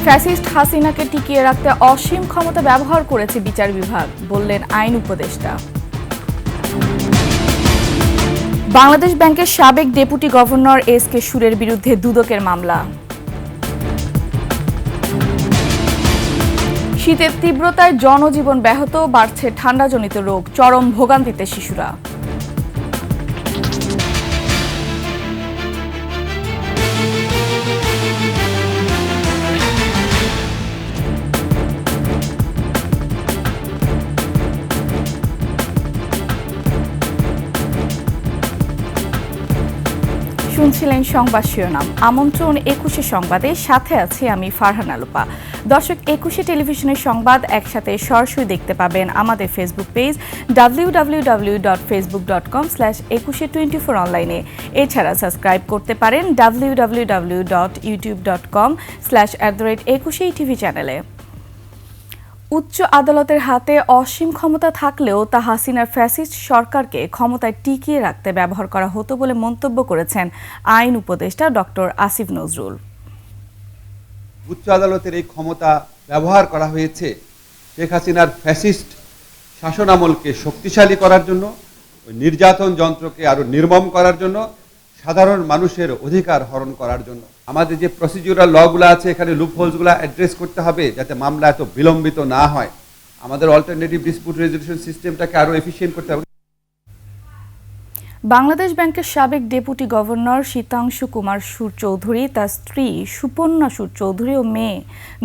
Fascist হাসিনাকে টিকিয়ে রাখতে অসীম ক্ষমতা ব্যবহার করেছে বিচার বিভাগ, বললেন আইন উপদেষ্টা। বাংলাদেশ ব্যাংকের সাবেক ডেপুটি গভর্নর এস.কে. সুরের বিরুদ্ধে দুদকের মামলা। শীতের তীব্রতায় জনজীবন ব্যাহত, বাড়ছে ঠান্ডাজনিত রোগ, চরম ভোগান্তিতে শিশুরা। শুনছিলেন সংবাদ শিরোনাম। আমন্ত্রণ ২১শে সংবাদে, সাথে আছি আমি ফারহানা লোপা। দর্শক, ২১শে টেলিভিশনের সংবাদ একসাথে সরাসরি দেখতে পাবেন আমাদের ফেসবুক পেজ www.facebook.com/21shE24 অনলাইনে। এছাড়া সাবস্ক্রাইব করতে পারেন www.youtube.com/@21sheTV চ্যানেলে। উচ্চ আদালতের হাতে অসীম ক্ষমতা থাকলেও তা হাসিনার ফ্যাসিস্ট সরকারকে ক্ষমতায় টিকিয়ে রাখতে ব্যবহার করা হতো বলে মন্তব্য করেছেন আইন উপদেষ্টা ডক্টর আসিফ নজরুল। উচ্চ আদালতের এই ক্ষমতা ব্যবহার করা হয়েছে শেখ হাসিনার ফ্যাসিস্ট শাসনামলকে শক্তিশালী করার জন্য, নির্যাতন যন্ত্রকে আরো নির্মম করার জন্য, সাধারণ মানুষের অধিকার হরণ করার জন্য। আমাদের যে প্রসিডিউরাল লগুলো আছে, এখানে লুপহোলসগুলো অ্যাড্রেস করতে হবে যাতে মামলা এত বিলম্বিত না হয়। আমাদের অল্টারনেটিভ ডিসপিউট রেজলিউশন সিস্টেমটাকে আরো এফিশিয়েন্ট করতে হবে। বাংলাদেশ ব্যাংকের সাবেক ডেপুটি গভর্নর শীতাংশু কুমার সুর চৌধুরী, তার স্ত্রী সুপর্ণা সুর চৌধুরী ও মেয়ে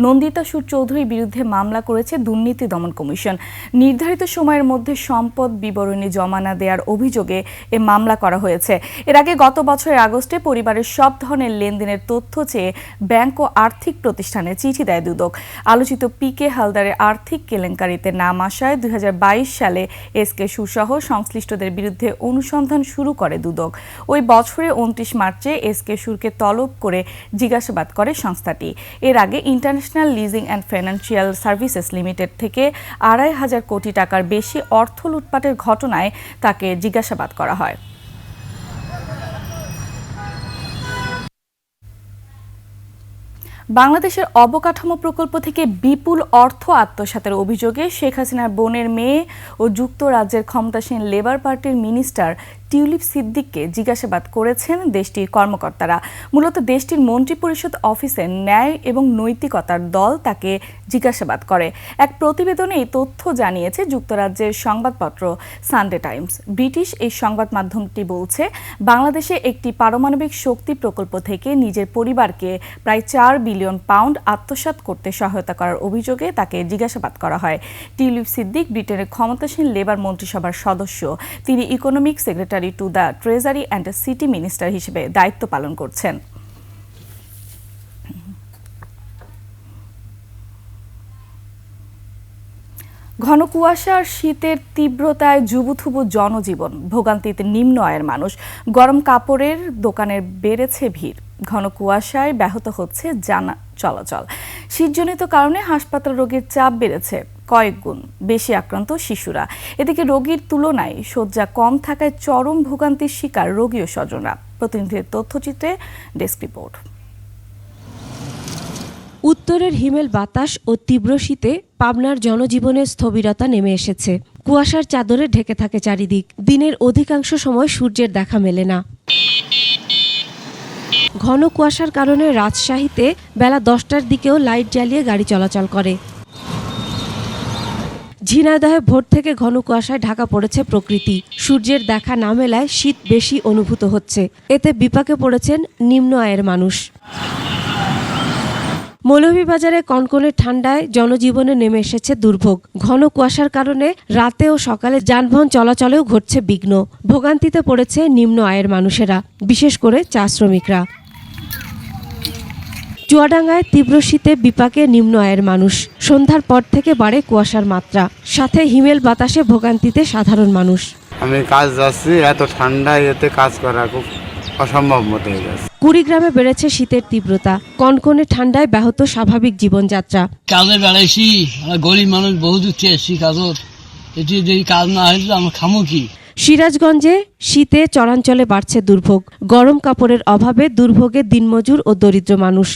নন্দিতা সুর চৌধুরীর বিরুদ্ধে মামলা করেছে দুর্নীতি দমন কমিশন। নির্ধারিত সময়ের মধ্যে সম্পদ বিবরণী জমা না দেওয়ার অভিযোগে এ মামলা করা হয়েছে। এর আগে গত বছরের আগস্টে পরিবারের সব ধরনের লেনদেনের তথ্য চেয়ে ব্যাংক ও আর্থিক প্রতিষ্ঠানে চিঠি দেয় দুদক। আলোচিত পি.কে. হালদারের আর্থিক কেলেঙ্কারিতে নাম আসায় ২০২২ সালে এস.কে. সুরসহ সংশ্লিষ্টদের বিরুদ্ধে অনুসন্ধান শুরু করে দুদক। ওই বছরের ২৯ মার্চে এস.কে. সুরকে তলব করে জিজ্ঞাসাবাদ করে সংস্থাটি। এর আগে international leasing and financial services limited থেকে ২৫০০ কোটি টাকার বেশি অর্থ লুটপাটের ঘটনায় তাকে জিজ্ঞাসাবাদ করা হয়। বাংলাদেশের অবকাঠামো প্রকল্প থেকে বিপুল অর্থ আত্মসাতের অভিযোগে শেখ হাসিনার বোনের মেয়ে ও যুক্তরাজ্যের ক্ষমতাসীন লেবার পার্টির মিনিস্টার টিউলিপ সিদ্দিককে জিজ্ঞাসাবাদ করেছেন দেশটির কর্মকর্তারা। মূলত দেশটির মন্ত্রিপরিষদ অফিসের ন্যায় এবং নৈতিকতার দল তাকে জিজ্ঞাসাবাদ করে। এক প্রতিবেদনে এই তথ্য জানিয়েছে যুক্তরাজ্যের সংবাদপত্র সানডে টাইমস। ব্রিটিশ এই সংবাদ মাধ্যমটি বলছে, বাংলাদেশে একটি পারমাণবিক শক্তি প্রকল্প থেকে নিজের পরিবারকে প্রায় ৪ বিলিয়ন পাউন্ড আত্মসাৎ করতে সহায়তা করার অভিযোগে তাকে জিজ্ঞাসাবাদ করা হয়। টিউলিপ সিদ্দিক ব্রিটেনের ক্ষমতাসীন লেবার মন্ত্রিসভার সদস্য। তিনি economic secretary to the treasury and city minister হিসেবে দায়িত্ব পালন করছেন। ঘন কুয়াশা আর শীতের তীব্রতায় জুবুথুবু জনজীবন, ভোগান্তিতে নিম্ন আয়ের মানুষ। গরম কাপড়ের দোকানের বেড়েছে ভিড়। ঘন কুয়াশায় ব্যাহত হচ্ছে যান চলাচল। শীতজনিত কারণে হাসপাতাল রোগীর চাপ বেড়েছে কয়েক গুণ। বেশি আক্রান্ত শিশুরা। এদিকে রোগীর তুলনায় শয্যা কম থাকায় চরম ভোগান্তির শিকার রোগী ও স্বজনরা। প্রতিনিধির তথ্যচিত্রে ডেস্ক রিপোর্ট। উত্তরের হিমেল বাতাস ও তীব্র শীতে পাবনার জনজীবনের স্থবিরতা নেমে এসেছে। কুয়াশার চাদরে ঢেকে থাকে চারিদিক। দিনের অধিকাংশ সময় সূর্যের দেখা মেলে না। ঘন কুয়াশার কারণে রাজশাহীতে বেলা 10টার দিকেও লাইট জ্বালিয়ে গাড়ি চলাচল করে। ঝিনাইদহে ভোর থেকে ঘন কুয়াশায় ঢাকা পড়েছে প্রকৃতি। সূর্যের দেখা না মেলায় শীত বেশি অনুভূত হচ্ছে। এতে বিপাকে পড়েছেন নিম্ন আয়ের মানুষ। মৌলভীবাজারে কনকনে ঠান্ডায় জনজীবনে নেমে এসেছে দুর্ভোগ। ঘন কুয়াশার কারণে রাতে ও সকালে যানবাহন চলাচলেও ঘটছে বিঘ্ন। ভোগান্তিতে পড়েছে নিম্ন আয়ের মানুষেরা, বিশেষ করে চা শ্রমিকরা। চুয়াডাঙ্গায় তীব্র শীতে বিপাকে নিম্ন আয়ের মানুষ। সন্ধ্যার পর থেকে বাড়ে কুয়াশার মাত্রা, সাথে হিমেল বাতাসে ভোগান্তিতে সাধারণ মানুষ। আমি কাজ যাচ্ছি, এত ঠান্ডায় এতে কাজ করা খুব অসম্ভব মতো হয়ে গেছে। কুড়িগ্রামে বেড়েছে শীতের তীব্রতা। কনকনে ঠান্ডায় ব্যাহত স্বাভাবিক জীবনযাত্রা। কাজে বেড়াইছি, গরিব মানুষ বহু দূর এসছি কাজত, এটি যদি কাজ না হলে আমরা খামো কি? সিরাজগঞ্জে শীতে চরাঞ্চলে বাড়ছে দুর্ভোগ। গরম কাপড়ের অভাবে দুর্ভোগে দিনমজুর ও দরিদ্র মানুষ।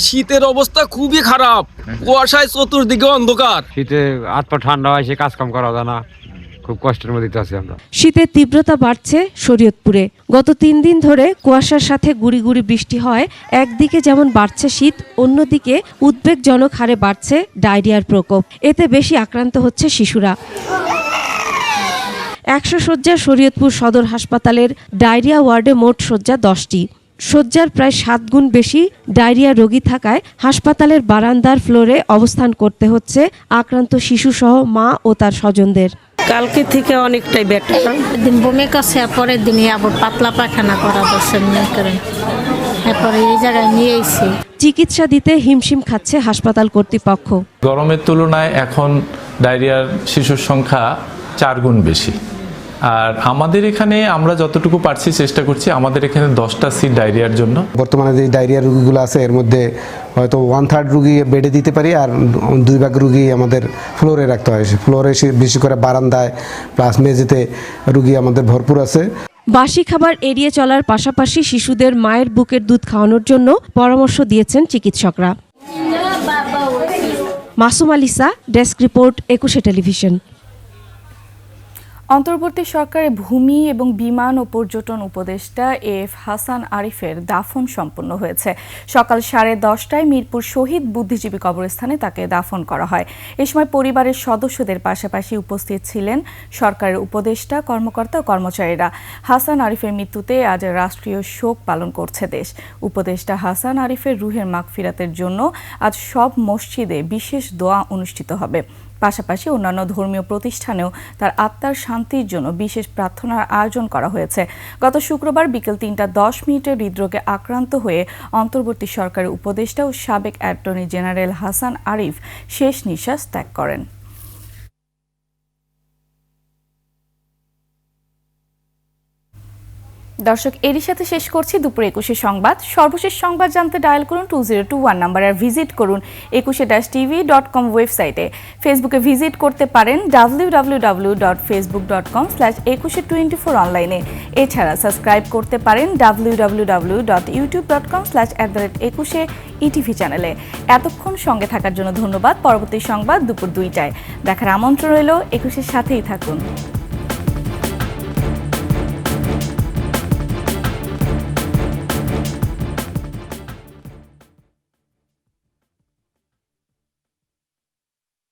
শীতের অবস্থা খুবই খারাপ, কুয়াশায় চতুর্দিকে অন্ধকার। শীতে হাত পা ঠান্ডা হয়, সে কাজ কাম করা যায় না, খুব কষ্টের মধ্যে আছি আমরা। শীতের তীব্রতা বাড়ছে শরীয়তপুরে। গত 3 দিন ধরে কুয়াশার সাথে গুড়ি গুড়ি বৃষ্টি হয়। একদিকে যেমন বাড়ছে শীত, অন্যদিকে উদ্বেগজনক হারে বাড়ছে ডায়রিয়ার প্রকোপ। এতে বেশি আক্রান্ত হচ্ছে শিশুরা। 100 শয্যার শরীয়তপুর সদর হাসপাতালের ডায়রিয়া ওয়ার্ডে মোট শয্যা 10টি। শয্যার প্রায় 7 গুণ বেশি ডায়রিয়া রোগী থাকায় হাসপাতালের বারান্দার ফ্লোরে অবস্থান করতে হচ্ছে আক্রান্ত শিশুসহ মা ও তার স্বজনদের। কালকে থেকে অনেকটাই বেটার। দিন বমি কাছে পরের দিনই আবার পাতলা পায়খানা করা বসে করেন, এরপরে এই জায়গায় নিয়ে এসেছি। চিকিৎসা দিতে হিমশিম খাচ্ছে হাসপাতাল কর্তৃপক্ষ। গরমের তুলনায় এখন ডায়রিয়ার শিশুর সংখ্যা 4 গুণ বেশি। আর আমাদের এখানে আমরা যতটুকু পারছি চেষ্টা করছি, আমাদের এখানে 10টা সিট ডায়রিয়ার জন্য। বর্তমানে যে ডায়রিয়া রোগীগুলো আছে এর মধ্যে হয়তো 1/3 রুগী বেডে দিতে পারি, আর 2 ভাগ রুগী আমাদের ফ্লোরে রাখতে হয়। ফ্লোরে বেশি করে বারান্দায় প্লাস মেঝেতে রুগী আমাদের ভরপুর আছে। বাসি খাবার এড়িয়ে চলার পাশাপাশি শিশুদের মায়ের বুকের দুধ খাওয়ানোর জন্য পরামর্শ দিয়েছেন চিকিৎসকরা। Masum আলিসা, desk report, 21 television. অন্তর্বর্তী সরকারের ভূমি এবং বিমান ও পর্যটন উপদেষ্টা এফ হাসান আরিফের দাফন সম্পন্ন হয়েছে। সকাল 10:30টায় মিরপুর শহীদ বুদ্ধিজীবী কবরস্থানে তাকে দাফন করা হয়। এ সময় পরিবারের সদস্যদের পাশাপাশি উপস্থিত ছিলেন সরকারের উপদেষ্টা, কর্মকর্তা ও কর্মচারীরা। হাসান আরিফের মৃত্যুতে আজ রাষ্ট্রীয় শোক পালন করছে দেশ। উপদেষ্টা হাসান আরিফের রুহের মাগফিরাতের জন্য আজ সব মসজিদে বিশেষ দোয়া অনুষ্ঠিত হবে। পাশাপাশি অন্যান্য ধর্মীয় প্রতিষ্ঠানেও তার আত্মার শান্তির জন্য বিশেষ প্রার্থনার আয়োজন করা হয়েছে। গত শুক্রবার বিকেল 3:10 হৃদরোগে আক্রান্ত হয়ে অন্তর্বর্তী সরকারের উপদেষ্টা ও সাবেক অ্যাটর্নি জেনারেল হাসান আরিফ শেষ নিঃশ্বাস ত্যাগ করেন। দর্শক, এরই সাথে শেষ করছি দুপুর 21 সংবাদ। সর্বশেষ সংবাদ জানতে ডায়াল করুন 2021 নাম্বার আর ভিজিট করুন 21-tv.com ওয়েবসাইটে। ফেসবুকে ভিজিট করতে পারেন www.facebook.com/2124 অনলাইনে। এছাড়া সাবস্ক্রাইব করতে পারেন www.youtube.com/21etv চ্যানেলে। এতক্ষণ সঙ্গে থাকার জন্য ধন্যবাদ। পরবর্তী সংবাদ দুপুর 2টায় দেখার আমন্ত্রণ রইল। 21-এর সাথেই থাকুন।